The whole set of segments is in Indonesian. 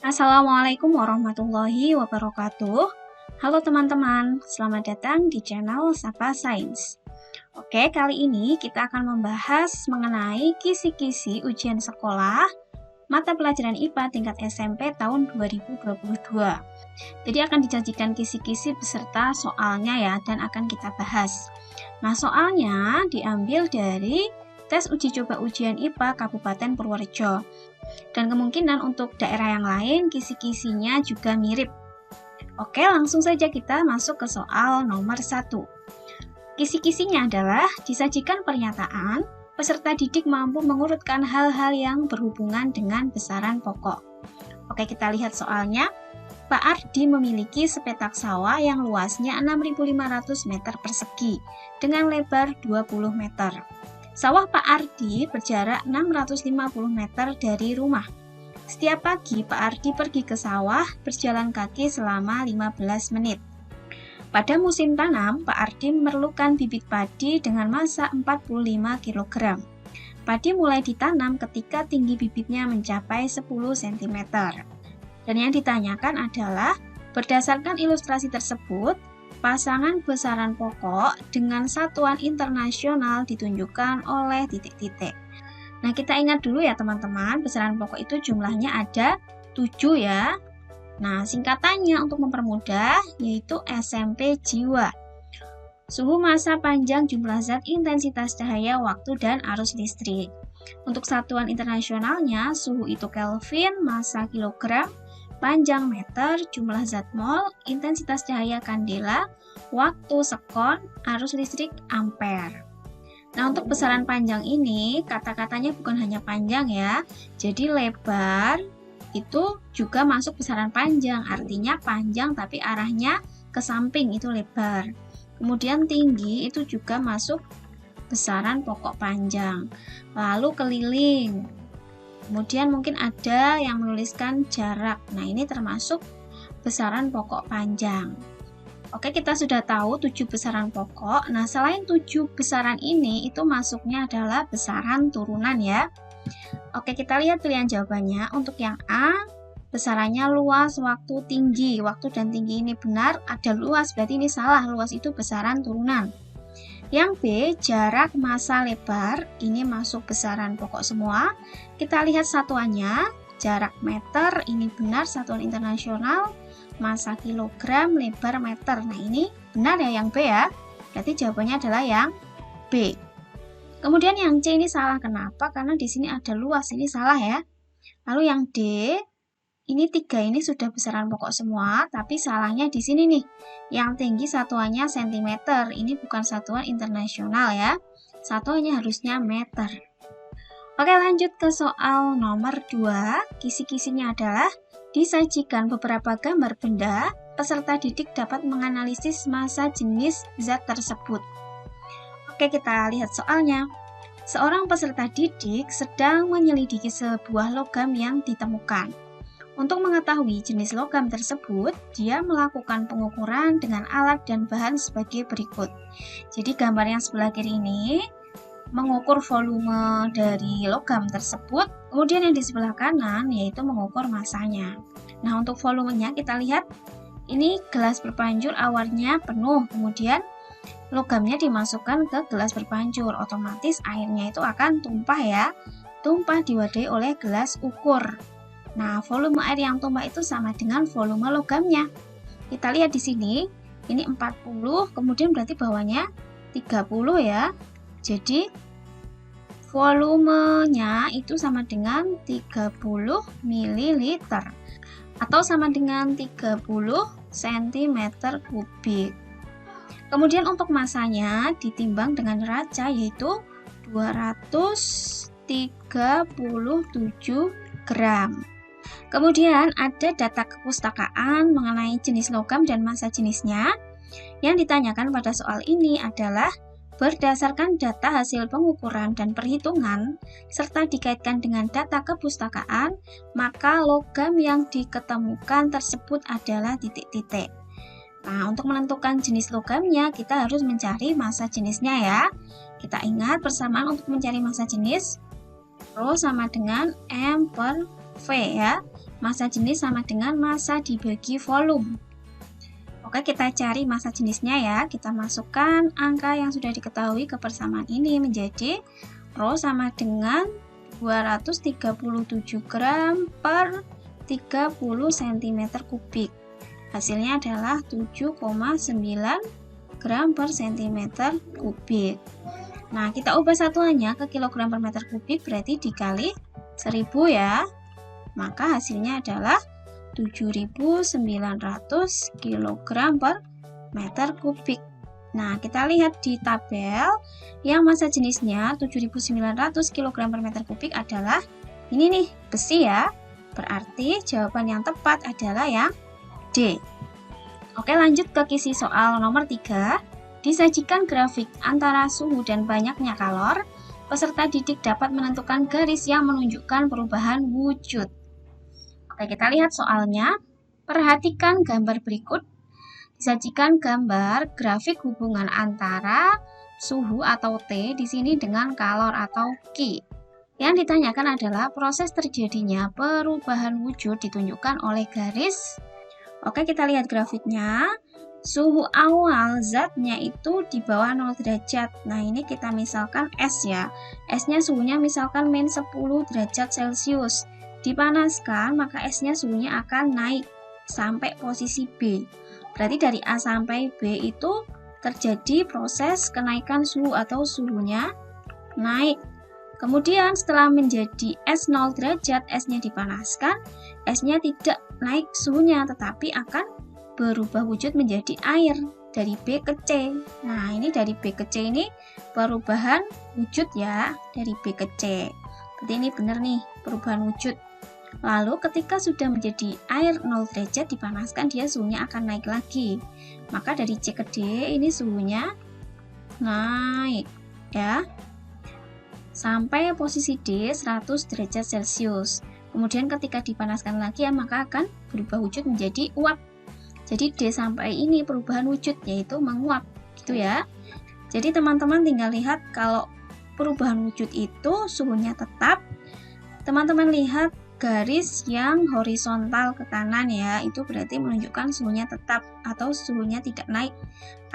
Assalamualaikum warahmatullahi wabarakatuh. Halo teman-teman, selamat datang di channel Sapa Sains. Oke, kali ini kita akan membahas mengenai kisi-kisi ujian sekolah mata pelajaran IPA tingkat SMP tahun 2022. Jadi akan dijanjikan kisi-kisi beserta soalnya ya, dan akan kita bahas. Nah, soalnya diambil dari tes uji coba ujian IPA Kabupaten Purworejo. Dan kemungkinan untuk daerah yang lain kisi-kisinya juga mirip. Oke, langsung saja kita masuk ke soal nomor 1. Kisi-kisinya adalah disajikan pernyataan, peserta didik mampu mengurutkan hal-hal yang berhubungan dengan besaran pokok. Oke, kita lihat soalnya. Pak Ardi memiliki sepetak sawah yang luasnya 6.500 meter persegi dengan lebar 20 meter. Sawah Pak Ardi berjarak 650 meter dari rumah. Setiap pagi Pak Ardi pergi ke sawah berjalan kaki selama 15 menit. Pada musim tanam, Pak Ardi memerlukan bibit padi dengan massa 45 kg. Padi mulai ditanam ketika tinggi bibitnya mencapai 10 cm. Dan yang ditanyakan adalah, berdasarkan ilustrasi tersebut, pasangan besaran pokok dengan satuan internasional ditunjukkan oleh titik-titik. Nah, kita ingat dulu ya teman-teman, besaran pokok itu jumlahnya ada 7 ya. Nah, singkatannya untuk mempermudah yaitu SMP jiwa. Suhu, massa, panjang, jumlah zat, intensitas cahaya, waktu, dan arus listrik. Untuk satuan internasionalnya, suhu itu Kelvin, massa kilogram, panjang meter, jumlah zat mol, intensitas cahaya kandela, waktu sekon, arus listrik ampere. Nah, untuk besaran panjang ini, kata-katanya bukan hanya panjang ya. Jadi lebar itu juga masuk besaran panjang, artinya panjang tapi arahnya ke samping itu lebar. Kemudian tinggi itu juga masuk besaran pokok panjang. Lalu keliling. Kemudian mungkin ada yang menuliskan jarak. Nah, ini termasuk besaran pokok panjang. Oke, kita sudah tahu 7 besaran pokok. Nah, selain 7 besaran ini, itu masuknya adalah besaran turunan ya. Oke, kita lihat pilihan jawabannya. Untuk yang A, besarannya luas, waktu, tinggi. Waktu dan tinggi ini benar, ada luas, berarti ini salah. Luas itu besaran turunan. Yang B, jarak, massa, lebar, ini masuk besaran pokok semua. Kita lihat satuannya, jarak meter, ini benar satuan internasional, massa kilogram, lebar meter. Nah, ini benar ya yang B ya. Berarti jawabannya adalah yang B. Kemudian yang C ini salah, kenapa? Karena di sini ada luas, ini salah ya. Lalu yang D, ini 3 ini sudah besaran pokok semua, tapi salahnya di sini nih. Yang tinggi satuannya cm, ini bukan satuan internasional ya. Satuannya harusnya meter. Oke, lanjut ke soal nomor 2. Kisi-kisinya adalah disajikan beberapa gambar benda, peserta didik dapat menganalisis massa jenis zat tersebut. Oke, kita lihat soalnya. Seorang peserta didik sedang menyelidiki sebuah logam yang ditemukan. Untuk mengetahui jenis logam tersebut, dia melakukan pengukuran dengan alat dan bahan sebagai berikut. Jadi gambar yang sebelah kiri ini mengukur volume dari logam tersebut, kemudian yang di sebelah kanan yaitu mengukur massanya. Nah, untuk volumenya kita lihat, ini gelas berpanjur awalnya penuh, kemudian logamnya dimasukkan ke gelas berpanjur, otomatis airnya itu akan tumpah ya, tumpah diwadahi oleh gelas ukur. Nah, volume air yang tumpah itu sama dengan volume logamnya. Kita lihat di sini, ini 40, kemudian berarti bawahnya 30 ya. Jadi, volumenya itu sama dengan 30 ml atau sama dengan 30 cm3. Kemudian untuk massanya ditimbang dengan raca yaitu 237 gram. Kemudian ada data kepustakaan mengenai jenis logam dan massa jenisnya. Yang ditanyakan pada soal ini adalah berdasarkan data hasil pengukuran dan perhitungan serta dikaitkan dengan data kepustakaan, maka logam yang diketemukan tersebut adalah titik-titik. Nah, untuk menentukan jenis logamnya kita harus mencari massa jenisnya ya. Kita ingat persamaan untuk mencari massa jenis, Rho sama dengan M per V ya. massa jenis sama dengan massa dibagi volume. Oke, kita cari massa jenisnya ya. Kita masukkan angka yang sudah diketahui ke persamaan ini menjadi Rho sama dengan 237 gram per 30 cm kubik. Hasilnya adalah 7,9 gram per cm kubik. Nah, kita ubah satuannya ke kilogram per meter kubik, berarti dikali 1000 ya. Maka hasilnya adalah 7.900 kg per meter kubik. Nah, kita lihat di tabel yang massa jenisnya 7.900 kg per meter kubik adalah ini nih, besi ya. Berarti jawaban yang tepat adalah yang D. Oke, lanjut ke kisi soal nomor 3. Disajikan grafik antara suhu dan banyaknya kalor. Peserta didik dapat menentukan garis yang menunjukkan perubahan wujud. Oke, kita lihat soalnya. Perhatikan gambar berikut. Disajikan gambar grafik hubungan antara suhu atau T di sini dengan kalor atau Q. Yang ditanyakan adalah proses terjadinya perubahan wujud ditunjukkan oleh garis. Oke, kita lihat grafiknya. Suhu awal zatnya itu di bawah 0 derajat. Nah, ini kita misalkan S ya. S-nya suhunya misalkan min 10 derajat Celcius. Dipanaskan, maka S-nya suhunya akan naik sampai posisi B. Berarti dari A sampai B itu terjadi proses kenaikan suhu atau suhunya naik. Kemudian setelah menjadi S 0 derajat, S-nya dipanaskan, S-nya tidak naik suhunya tetapi akan berubah wujud menjadi air dari B ke C. Nah, ini dari B ke C ini perubahan wujud ya, dari B ke C. Berarti ini benar nih, perubahan wujud. Lalu ketika sudah menjadi air 0 derajat dipanaskan, dia suhunya akan naik lagi. Maka dari C ke D ini suhunya naik ya. Sampai posisi D 100 derajat Celcius. Kemudian ketika dipanaskan lagi ya, maka akan berubah wujud menjadi uap. Jadi D sampai ini perubahan wujud yaitu menguap gitu ya. Jadi teman-teman tinggal lihat kalau perubahan wujud itu suhunya tetap. Teman-teman lihat garis yang horizontal ke kanan ya, itu berarti menunjukkan suhunya tetap atau suhunya tidak naik.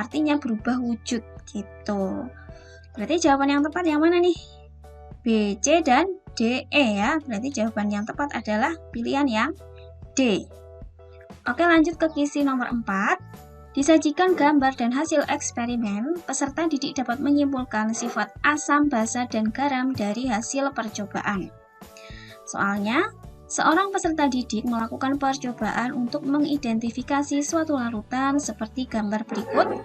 Artinya berubah wujud gitu. Berarti jawaban yang tepat yang mana nih? B, C, dan D, E ya. Berarti jawaban yang tepat adalah pilihan yang D. Oke, lanjut ke kisi nomor 4. Disajikan gambar dan hasil eksperimen, peserta didik dapat menyimpulkan sifat asam, basa, dan garam dari hasil percobaan. Soalnya, seorang peserta didik melakukan percobaan untuk mengidentifikasi suatu larutan seperti gambar berikut.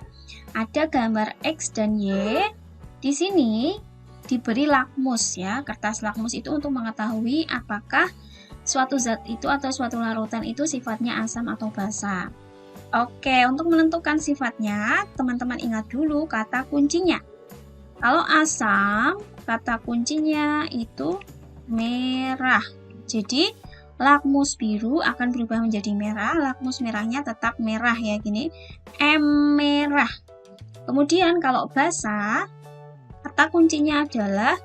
Ada gambar X dan Y. Di sini diberi lakmus ya, kertas lakmus itu untuk mengetahui apakah suatu zat itu atau suatu larutan itu sifatnya asam atau basa. Oke, untuk menentukan sifatnya, teman-teman ingat dulu kata kuncinya. Kalau asam, kata kuncinya itu merah. Jadi, lakmus biru akan berubah menjadi merah, lakmus merahnya tetap merah ya, gini, M merah. Kemudian kalau basa, kata kuncinya adalah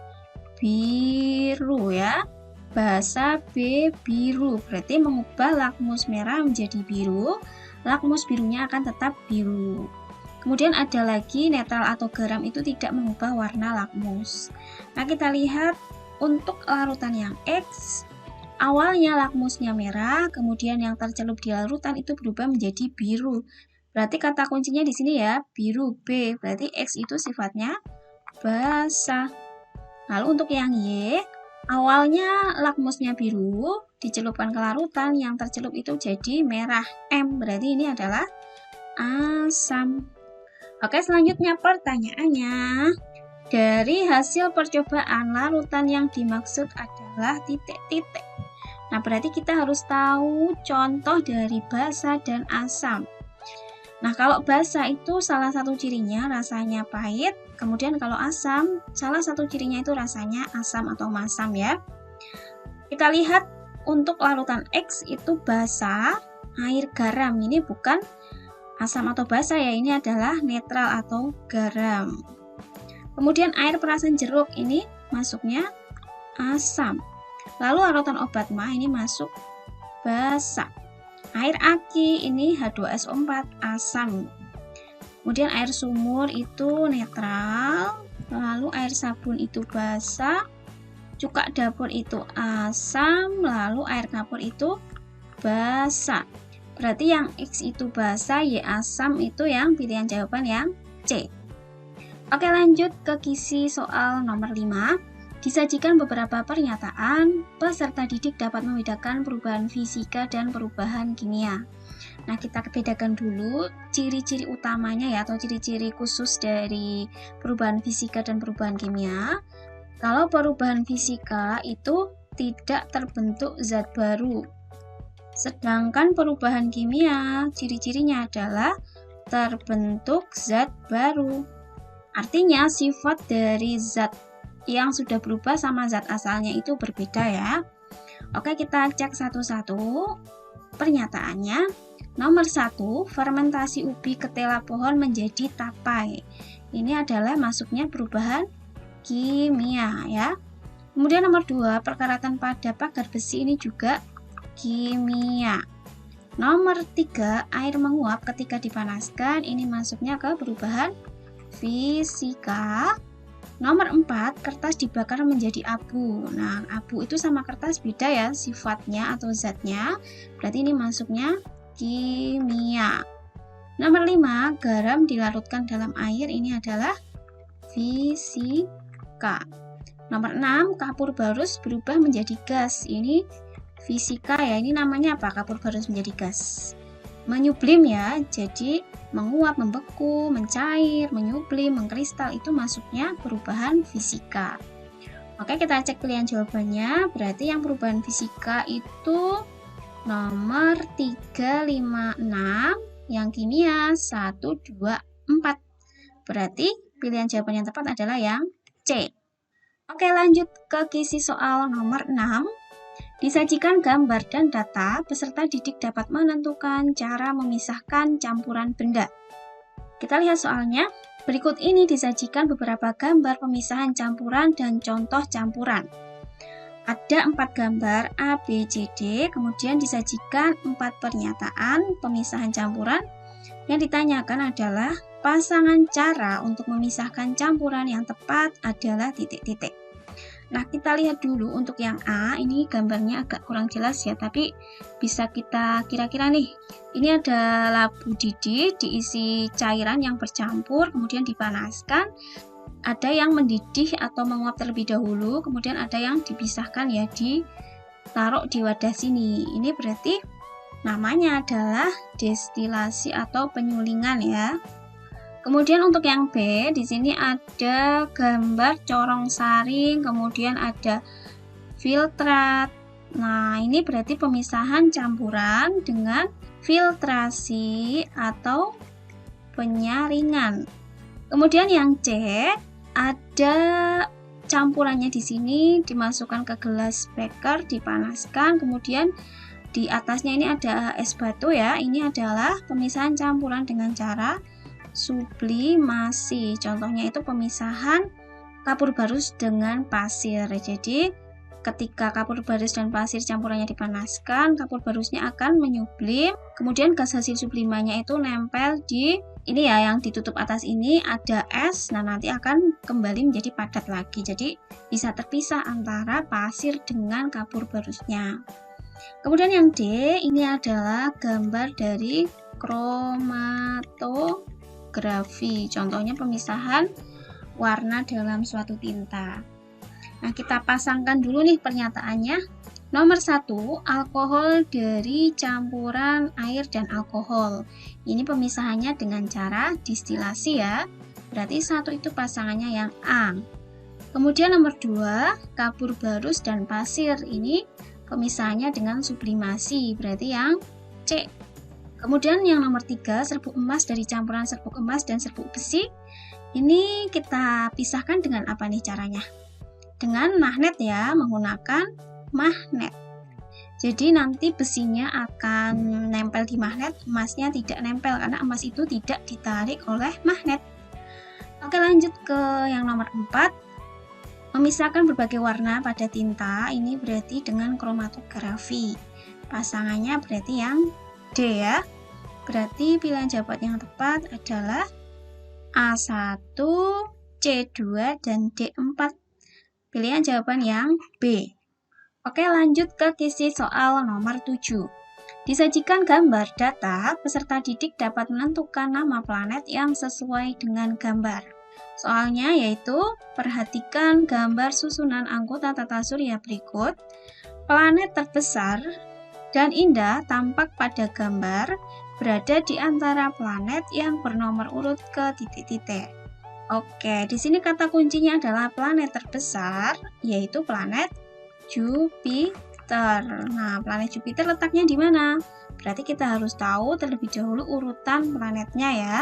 biru ya. Basa B biru, berarti mengubah lakmus merah menjadi biru, lakmus birunya akan tetap biru. Kemudian ada lagi netral atau garam itu tidak mengubah warna lakmus. Nah, kita lihat untuk larutan yang X, awalnya lakmusnya merah, kemudian yang tercelup di larutan itu berubah menjadi biru. Berarti kata kuncinya di sini ya, biru B, berarti X itu sifatnya basa. Lalu untuk yang Y, awalnya lakmusnya biru, dicelupkan ke larutan, yang tercelup itu jadi merah M, berarti ini adalah asam. Oke, selanjutnya pertanyaannya. Dari hasil percobaan, larutan yang dimaksud adalah titik-titik. Nah, berarti kita harus tahu contoh dari basa dan asam. Nah, kalau basa itu salah satu cirinya rasanya pahit, kemudian kalau asam, salah satu cirinya itu rasanya asam atau masam ya. Kita lihat untuk larutan X itu basa, air garam, ini bukan asam atau basa ya, ini adalah netral atau garam. Kemudian air perasan jeruk ini masuknya asam. Lalu larutan obat mah ini masuk basa. Air aki ini H2SO4 asam. Kemudian air sumur itu netral, lalu air sabun itu basa, cuka dapur itu asam, lalu air kapur itu basa. Berarti yang X itu basa, Y asam, itu yang pilihan jawaban yang C. Oke, lanjut ke kisi soal nomor 5. Disajikan beberapa pernyataan, peserta didik dapat membedakan perubahan fisika dan perubahan kimia. Nah, kita bedakan dulu ciri-ciri utamanya ya, atau ciri-ciri khusus dari perubahan fisika dan perubahan kimia. Kalau perubahan fisika itu tidak terbentuk zat baru. Sedangkan perubahan kimia, ciri-cirinya adalah terbentuk zat baru. Artinya sifat dari zat yang sudah berubah sama zat asalnya itu berbeda ya. Oke, kita cek satu-satu pernyataannya. Nomor 1, fermentasi ubi ketela pohon menjadi tapai. Ini adalah masuknya perubahan kimia ya. Kemudian nomor 2, perkaratan pada pagar besi ini juga kimia. Nomor 3, air menguap ketika dipanaskan. Ini masuknya ke perubahan fisika. Nomor 4, kertas dibakar menjadi abu. Nah, abu itu sama kertas beda ya sifatnya atau zatnya. Berarti ini masuknya kimia. Nomor 5, garam dilarutkan dalam air. Ini adalah fisika. Nomor 6, kapur barus berubah menjadi gas. Ini fisika ya. Ini namanya apa? Kapur barus menjadi gas. Menyublim ya. Jadi menguap, membeku, mencair, menyublim, mengkristal, itu masuknya perubahan fisika. Oke, kita cek pilihan jawabannya. Berarti yang perubahan fisika itu nomor 3, 5, 6, yang kimia 1, 2, 4. Berarti pilihan jawaban yang tepat adalah yang C. Oke, lanjut ke kisi soal nomor 6. Disajikan gambar dan data, peserta didik dapat menentukan cara memisahkan campuran benda. Kita lihat soalnya. Berikut ini disajikan beberapa gambar pemisahan campuran dan contoh campuran. Ada 4 gambar A, B, C, D, kemudian disajikan 4 pernyataan pemisahan campuran. Yang ditanyakan adalah pasangan cara untuk memisahkan campuran yang tepat adalah titik-titik. Nah, kita lihat dulu untuk yang A, ini gambarnya agak kurang jelas ya, tapi bisa kita kira-kira nih. Ini ada labu didih diisi cairan yang bercampur, kemudian dipanaskan. Ada yang mendidih atau menguap terlebih dahulu, kemudian ada yang dipisahkan ya, ditaruh di wadah sini. Ini berarti namanya adalah destilasi atau penyulingan ya. Kemudian untuk yang B, di sini ada gambar corong saring, kemudian ada filtrat. Nah, ini berarti pemisahan campuran dengan filtrasi atau penyaringan. Kemudian yang C, ada campurannya di sini dimasukkan ke gelas beker, dipanaskan, kemudian di atasnya ini ada es batu ya. Ini adalah pemisahan campuran dengan cara sublimasi. Contohnya itu pemisahan kapur barus dengan pasir. Jadi ketika kapur barus dan pasir campurannya dipanaskan, kapur barusnya akan menyublim, kemudian gas hasil sublimannya itu nempel di ini ya, yang ditutup atas ini ada es. Nah, nanti akan kembali menjadi padat lagi. Jadi bisa terpisah antara pasir dengan kapur barusnya. Kemudian yang D, ini adalah gambar dari kromatografi. Contohnya pemisahan warna dalam suatu tinta. Nah, kita pasangkan dulu nih pernyataannya. Nomor 1, alkohol dari campuran air dan alkohol. Ini pemisahannya dengan cara distilasi ya. Berarti 1 itu pasangannya yang A. Kemudian nomor 2, kapur barus dan pasir. Ini pemisahannya dengan sublimasi. Berarti yang C. Kemudian yang nomor 3, serbuk emas dari campuran serbuk emas dan serbuk besi. Ini kita pisahkan dengan apa nih caranya? Dengan magnet ya, menggunakan magnet. Jadi nanti besinya akan nempel di magnet, emasnya tidak nempel karena emas itu tidak ditarik oleh magnet. Oke, lanjut ke yang nomor 4. Memisahkan berbagai warna pada tinta, ini berarti dengan kromatografi. pasangannya berarti yang D ya. Berarti pilihan jawaban yang tepat adalah A1, C2, dan D4. Pilihan jawaban yang B. Oke, lanjut ke kisi soal nomor 7. Disajikan gambar data, peserta didik dapat menentukan nama planet yang sesuai dengan gambar. Soalnya yaitu, perhatikan gambar susunan anggota tata surya berikut. Planet terbesar dan indah tampak pada gambar berada di antara planet yang bernomor urut ke titik-titik. Oke, di sini kata kuncinya adalah planet terbesar, yaitu planet Jupiter. Nah, planet Jupiter letaknya di mana? Berarti kita harus tahu terlebih dahulu urutan planetnya ya.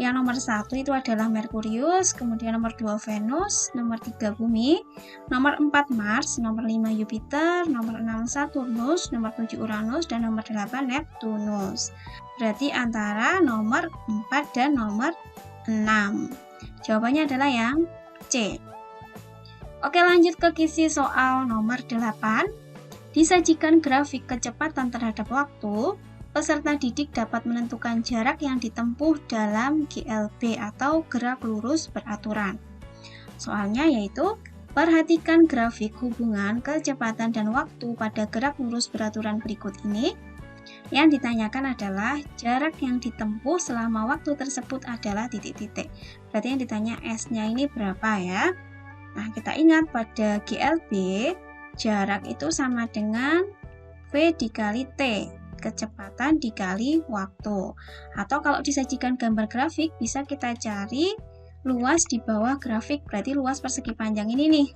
Yang nomor 1 itu adalah Merkurius, kemudian nomor 2 Venus, nomor 3 Bumi, nomor 4 Mars, nomor 5 Jupiter, nomor 6 Saturnus, nomor 7 Uranus, dan nomor 8 Neptunus. Berarti antara nomor 4 dan nomor 6. Jawabannya adalah yang C. Oke, lanjut ke kisi soal nomor 8. Disajikan grafik kecepatan terhadap waktu, peserta didik dapat menentukan jarak yang ditempuh dalam GLB atau gerak lurus beraturan. Soalnya yaitu, perhatikan grafik hubungan kecepatan dan waktu pada gerak lurus beraturan berikut ini. Yang ditanyakan adalah jarak yang ditempuh selama waktu tersebut adalah titik-titik. Berarti yang ditanya S-nya ini berapa ya? Nah, kita ingat pada GLB, jarak itu sama dengan V dikali T, kecepatan dikali waktu. Atau kalau disajikan gambar grafik, bisa kita cari luas di bawah grafik, berarti luas persegi panjang ini nih.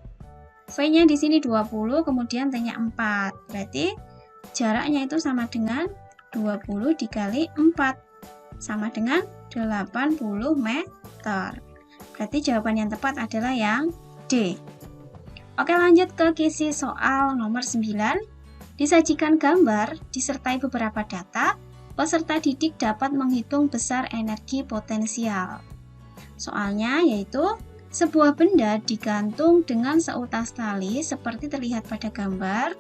V-nya di sini 20, kemudian T-nya 4. Berarti jaraknya itu sama dengan 20 dikali 4, sama dengan 80 meter. Berarti jawaban yang tepat adalah yang D. Oke, lanjut ke kisi soal nomor 9. Disajikan gambar disertai beberapa data, peserta didik dapat menghitung besar energi potensial. Soalnya yaitu, sebuah benda digantung dengan seutas tali seperti terlihat pada gambar.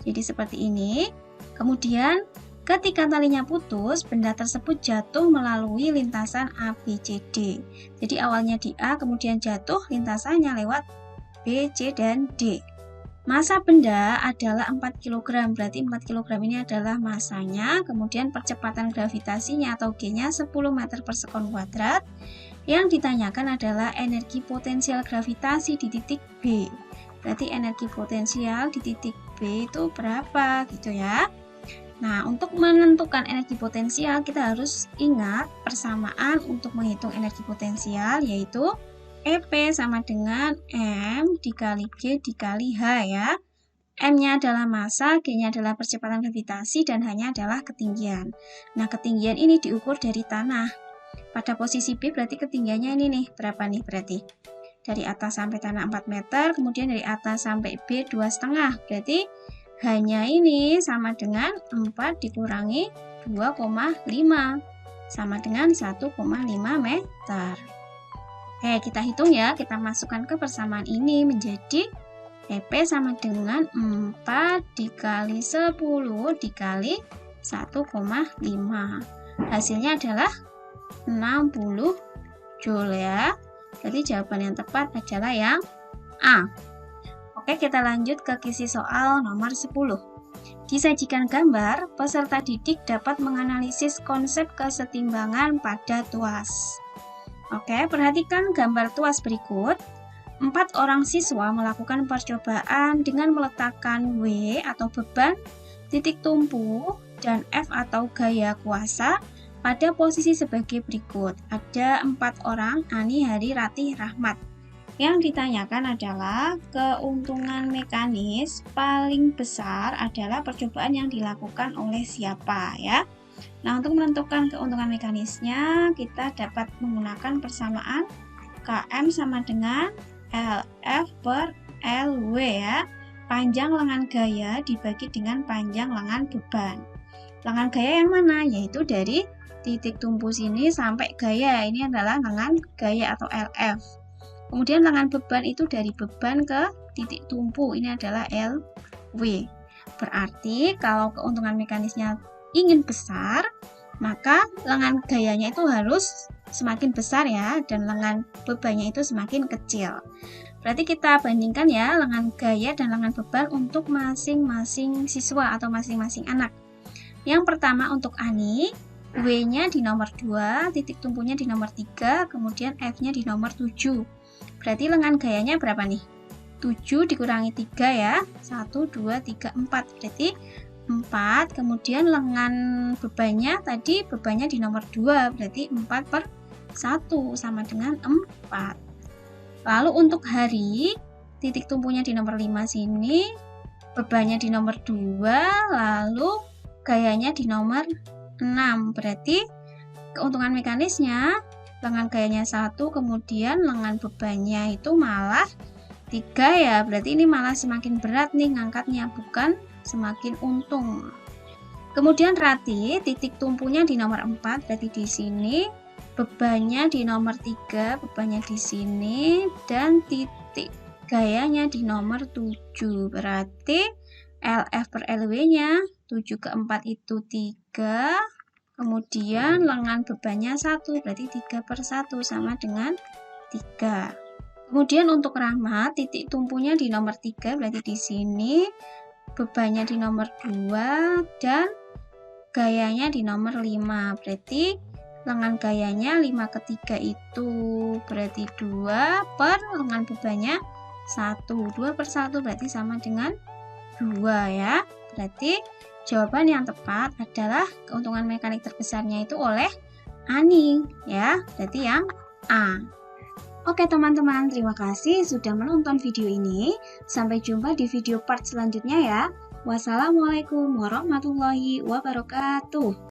Jadi seperti ini. Kemudian ketika talinya putus, benda tersebut jatuh melalui lintasan ABCD. Jadi awalnya di A, kemudian jatuh lintasannya lewat B, C, dan D. Masa benda adalah 4 kg, berarti 4 kg ini adalah masanya, kemudian percepatan gravitasinya atau G-nya 10 meter per sekon kuadrat. Yang ditanyakan adalah energi potensial gravitasi di titik B. Berarti energi potensial di titik B itu berapa gitu ya. Nah, untuk menentukan energi potensial kita harus ingat persamaan untuk menghitung energi potensial, yaitu EP sama dengan M dikali G dikali H ya. M-nya adalah massa, G-nya adalah percepatan gravitasi, dan H-nya adalah ketinggian. Nah, ketinggian ini diukur dari tanah. Pada posisi B berarti ketinggiannya ini nih, berapa nih berarti? Dari atas sampai tanah 4 meter, kemudian dari atas sampai B 2,5. Berarti H-nya ini sama dengan 4 dikurangi 2,5. Sama dengan 1,5 meter. Oke, kita hitung ya, kita masukkan ke persamaan ini menjadi EP sama dengan 4 dikali 10 dikali 1,5. Hasilnya adalah 60 Joule ya. Jadi jawaban yang tepat adalah yang A. Oke, kita lanjut ke kisi soal nomor 10. Disajikan gambar, peserta didik dapat menganalisis konsep kesetimbangan pada tuas. Oke, perhatikan gambar tuas berikut. 4 orang siswa melakukan percobaan dengan meletakkan W atau beban, titik tumpu, dan F atau gaya kuasa pada posisi sebagai berikut. Ada 4 orang, Ani, Hari, Ratih, Rahmat. Yang ditanyakan adalah keuntungan mekanis paling besar adalah percobaan yang dilakukan oleh siapa ya. Nah, untuk menentukan keuntungan mekanisnya, kita dapat menggunakan persamaan KM sama dengan LF per LW ya. Panjang lengan gaya dibagi dengan panjang lengan beban. Lengan gaya yang mana? Yaitu dari titik tumpu sini sampai gaya. Ini adalah lengan gaya atau LF. Kemudian lengan beban itu dari beban ke titik tumpu. Ini adalah LW. Berarti kalau keuntungan mekanisnya ingin besar, maka lengan gayanya itu harus semakin besar ya, dan lengan bebannya itu semakin kecil. Berarti kita bandingkan ya lengan gaya dan lengan beban untuk masing-masing siswa atau masing-masing anak. Yang pertama untuk Ani, W-nya di nomor 2, titik tumpunya di nomor 3, kemudian F-nya di nomor 7. Berarti lengan gayanya berapa nih? 7 dikurangi 3 ya, 1, 2, 3, 4. Berarti 4, kemudian lengan bebannya tadi bebannya di nomor 2, berarti 4/1 sama dengan 4. Lalu untuk hari, titik tumpunya di nomor 5 sini, bebannya di nomor 2, lalu gayanya di nomor 6. Berarti keuntungan mekanisnya, lengan gayanya 1, kemudian lengan bebannya itu malah 3 ya. Berarti ini malah semakin berat nih ngangkatnya, bukan semakin untung. Kemudian Rati, titik tumpunya di nomor 4, berarti di sini. Bebannya di nomor 3, bebannya di sini, dan titik gayanya di nomor 7. Berarti LF per LW-nya 7 ke 4 itu 3, kemudian lengan bebannya 1, berarti 3/1 sama dengan 3. Kemudian untuk Rahmat, titik tumpunya di nomor 3, berarti di sini, bebannya di nomor 2, dan gayanya di nomor 5. Berarti lengan gayanya 5 ke 3 itu berarti 2 per lengan bebannya 1. 2/1 berarti sama dengan 2 ya. Berarti jawaban yang tepat adalah keuntungan mekanik terbesarnya itu oleh Ani ya. Berarti yang A. Oke teman-teman, terima kasih sudah menonton video ini. Sampai jumpa di video part selanjutnya ya. Wassalamualaikum warahmatullahi wabarakatuh.